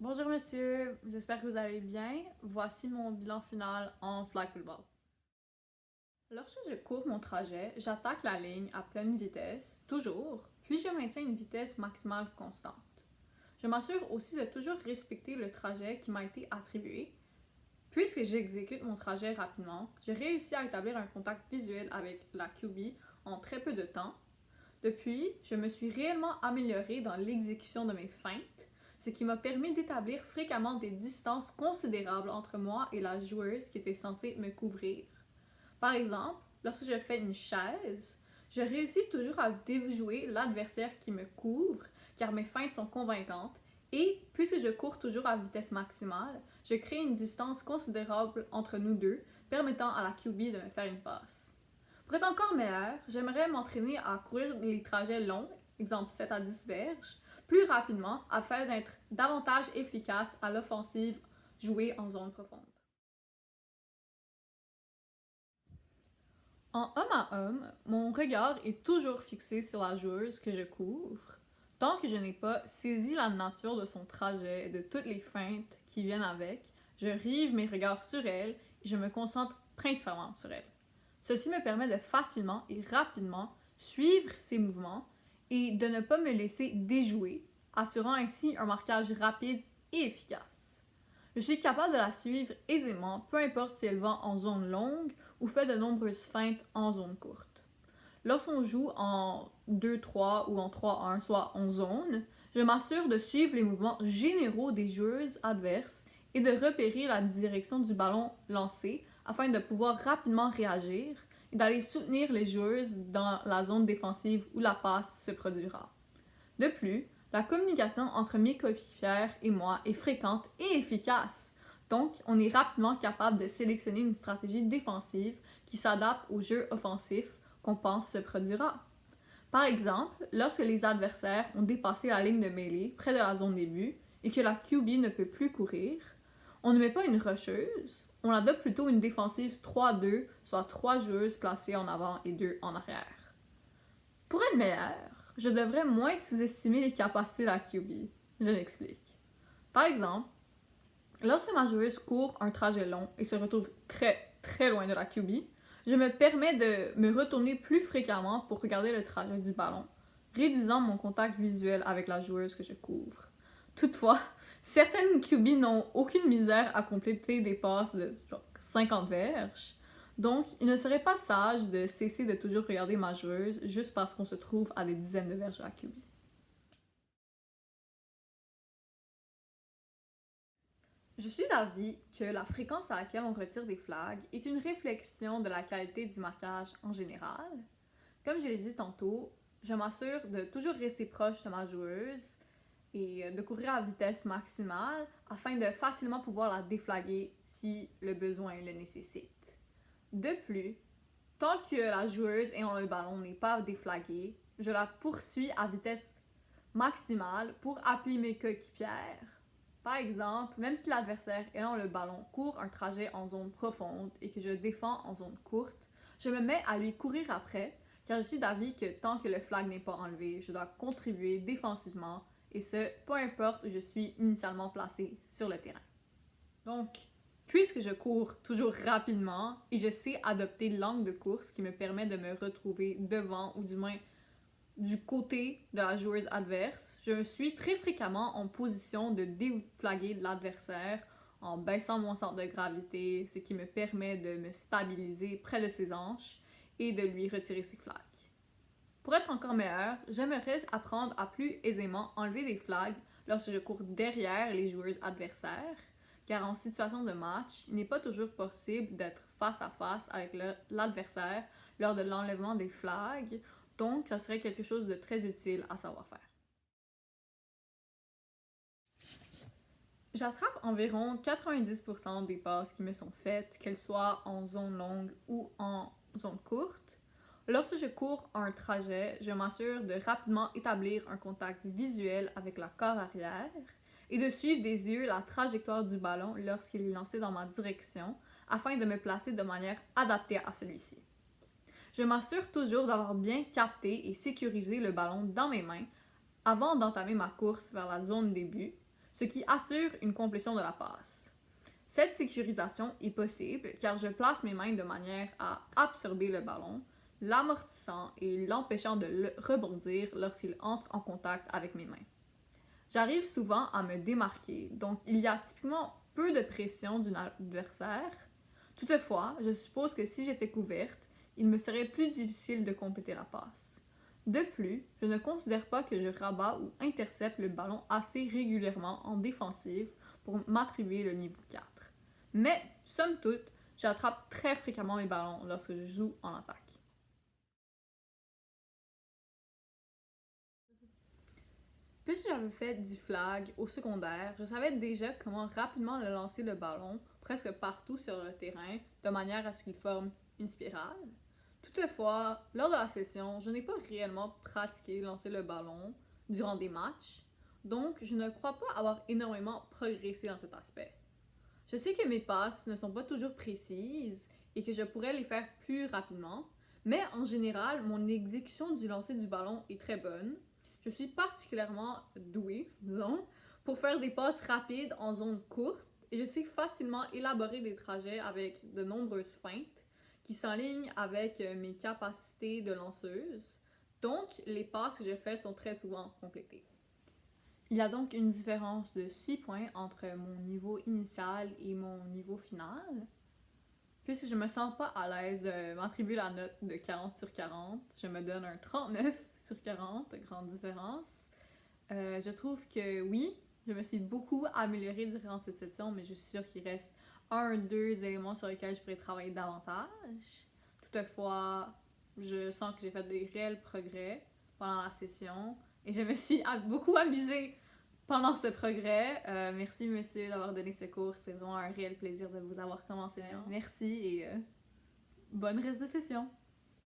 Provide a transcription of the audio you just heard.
Bonjour monsieur, j'espère que vous allez bien. Voici mon bilan final en flag football. Lorsque je cours mon trajet, j'attaque la ligne à pleine vitesse, toujours, puis je maintiens une vitesse maximale constante. Je m'assure aussi de toujours respecter le trajet qui m'a été attribué. Puisque j'exécute mon trajet rapidement, j'ai réussi à établir un contact visuel avec la QB en très peu de temps. Depuis, je me suis réellement améliorée dans l'exécution de mes feintes, ce qui m'a permis d'établir fréquemment des distances considérables entre moi et la joueuse qui était censée me couvrir. Par exemple, lorsque je fais une chaise, je réussis toujours à déjouer l'adversaire qui me couvre car mes feintes sont convaincantes et, puisque je cours toujours à vitesse maximale, je crée une distance considérable entre nous deux, permettant à la QB de me faire une passe. Pour être encore meilleur, j'aimerais m'entraîner à courir les trajets longs, exemple 7 à 10 verges, plus rapidement afin d'être davantage efficace à l'offensive jouée en zone profonde. En homme à homme, mon regard est toujours fixé sur la joueuse que je couvre, tant que je n'ai pas saisi la nature de son trajet et de toutes les feintes qui viennent avec. Je rive mes regards sur elle et je me concentre principalement sur elle. Ceci me permet de facilement et rapidement suivre ses mouvements et de ne pas me laisser déjouer, assurant ainsi un marquage rapide et efficace. Je suis capable de la suivre aisément, peu importe si elle va en zone longue ou fait de nombreuses feintes en zone courte. Lorsqu'on joue en 2-3 ou en 3-1, soit en zone, je m'assure de suivre les mouvements généraux des joueuses adverses et de repérer la direction du ballon lancé afin de pouvoir rapidement réagir et d'aller soutenir les joueuses dans la zone défensive où la passe se produira. De plus, la communication entre mes coéquipières et moi est fréquente et efficace. Donc, on est rapidement capable de sélectionner une stratégie défensive qui s'adapte au jeu offensif qu'on pense se produira. Par exemple, lorsque les adversaires ont dépassé la ligne de mêlée près de la zone début et que la QB ne peut plus courir, on ne met pas une rusheuse, on adopte plutôt une défensive 3-2, soit 3 joueuses placées en avant et 2 en arrière. Pour être meilleur, je devrais moins sous-estimer les capacités de la QB. Je m'explique. Par exemple, lorsque ma joueuse court un trajet long et se retrouve très loin de la QB, je me permets de me retourner plus fréquemment pour regarder le trajet du ballon, réduisant mon contact visuel avec la joueuse que je couvre. Toutefois, certaines QB n'ont aucune misère à compléter des passes de 50 verges, donc il ne serait pas sage de cesser de toujours regarder ma joueuse juste parce qu'on se trouve à des dizaines de verges de la QB. Je suis d'avis que la fréquence à laquelle on retire des flags est une réflexion de la qualité du marquage en général. Comme je l'ai dit tantôt, je m'assure de toujours rester proche de ma joueuse et de courir à vitesse maximale afin de facilement pouvoir la déflaguer si le besoin le nécessite. De plus, tant que la joueuse ayant le ballon n'est pas déflaguée, je la poursuis à vitesse maximale pour appuyer mes coéquipières. Par exemple, même si l'adversaire ayant le ballon court un trajet en zone profonde et que je défends en zone courte, je me mets à lui courir après car je suis d'avis que tant que le flag n'est pas enlevé, je dois contribuer défensivement et ce, peu importe où je suis initialement placé sur le terrain. Donc, puisque je cours toujours rapidement et je sais adopter l'angle de course qui me permet de me retrouver devant ou du moins du côté de la joueuse adverse, je suis très fréquemment en position de déflaguer l'adversaire en baissant mon centre de gravité, ce qui me permet de me stabiliser près de ses hanches et de lui retirer ses flags. Pour être encore meilleur, j'aimerais apprendre à plus aisément enlever des flags lorsque je cours derrière les joueuses adversaires, car en situation de match, il n'est pas toujours possible d'être face à face avec l'adversaire lors de l'enlèvement des flags, donc ça serait quelque chose de très utile à savoir faire. J'attrape environ 90% des passes qui me sont faites, qu'elles soient en zone longue ou en zone courte. Lorsque je cours un trajet, je m'assure de rapidement établir un contact visuel avec la corps arrière et de suivre des yeux la trajectoire du ballon lorsqu'il est lancé dans ma direction afin de me placer de manière adaptée à celui-ci. Je m'assure toujours d'avoir bien capté et sécurisé le ballon dans mes mains avant d'entamer ma course vers la zone début, ce qui assure une complétion de la passe. Cette sécurisation est possible car je place mes mains de manière à absorber le ballon, l'amortissant et l'empêchant de rebondir lorsqu'il entre en contact avec mes mains. J'arrive souvent à me démarquer, donc il y a typiquement peu de pression d'un adversaire. Toutefois, je suppose que si j'étais couverte, il me serait plus difficile de compléter la passe. De plus, je ne considère pas que je rabats ou intercepte le ballon assez régulièrement en défensive pour m'attribuer le niveau 4. Mais, somme toute, j'attrape très fréquemment mes ballons lorsque je joue en attaque. Puisque j'avais fait du flag au secondaire, je savais déjà comment rapidement lancer le ballon presque partout sur le terrain de manière à ce qu'il forme une spirale. Toutefois, lors de la session, je n'ai pas réellement pratiqué lancer le ballon durant des matchs, donc je ne crois pas avoir énormément progressé dans cet aspect. Je sais que mes passes ne sont pas toujours précises et que je pourrais les faire plus rapidement, mais en général, mon exécution du lancer du ballon est très bonne. Je suis particulièrement douée, disons, pour faire des passes rapides en zone courte et je sais facilement élaborer des trajets avec de nombreuses feintes qui s'alignent avec mes capacités de lanceuse. Donc, les passes que je fais sont très souvent complétées. Il y a donc une différence de 6 points entre mon niveau initial et mon niveau final. Puisque je me sens pas à l'aise de m'attribuer la note de 40 sur 40, je me donne un 39 sur 40, grande différence. Je trouve que oui, je me suis beaucoup améliorée durant cette session, mais je suis sûre qu'il reste un ou deux éléments sur lesquels je pourrais travailler davantage. Toutefois, je sens que j'ai fait des réels progrès pendant la session et je me suis beaucoup amusée pendant ce progrès. Merci, monsieur, d'avoir donné ce cours. C'était vraiment un réel plaisir de vous avoir commencé. Merci et bonne reste de session.